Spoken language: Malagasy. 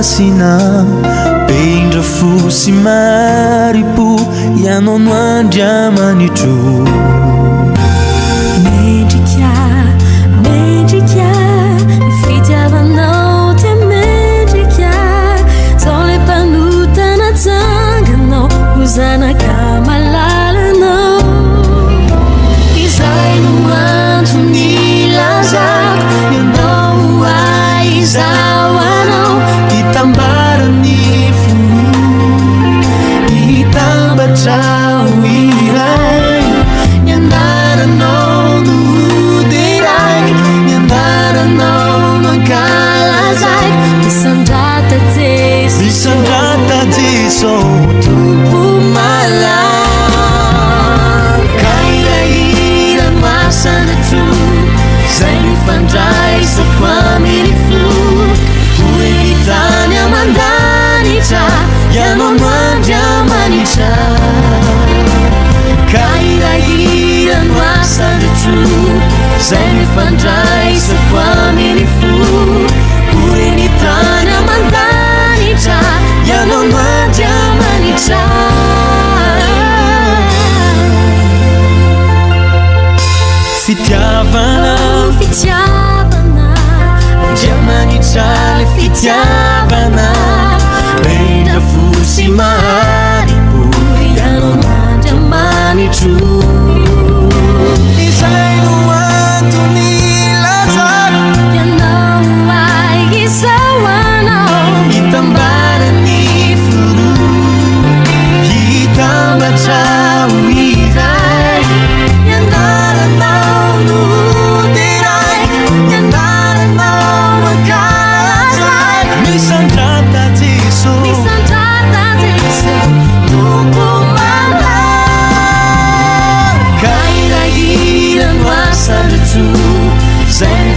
masina peindra fo sy maripo ianao no andriamanitro. Mendrika, mendrika, ny fitiavanao dia mendrika. Zao le mpanotana janganao, ho zanaka malalanao. Izay no antony ilazako, ianao aizao anao. Itambarany fo, itambatra ho iray. Ny anaranao no deray, ny anaranao no ankalazaiko. Misandrata Jesu, Misandrata Jesu, Tompo malala. Kahirahira masana tro, zay nifandraisako amin'ny fo. Hoenitany amandanitra, ianao no andriamanitra. Kahirahira masana tro, zay nifandraisako amin'ny fo. Hoenitany amandanitra, ianao no andriamanitra. Fitiavana, Fitiavana, andriamanitra le fitiavana. Peindra fo sy maripo, ianao no andriamanitro. Izay no antony ilazako, ianao aizao anao. itambarany foro, itambatra ho iray. Ny anaranao no deray, ny anaranao no ankalazaiko. Misandrata Jesu, Misandrata Jesu, Tompo malala. kahirahira no asana tro, zay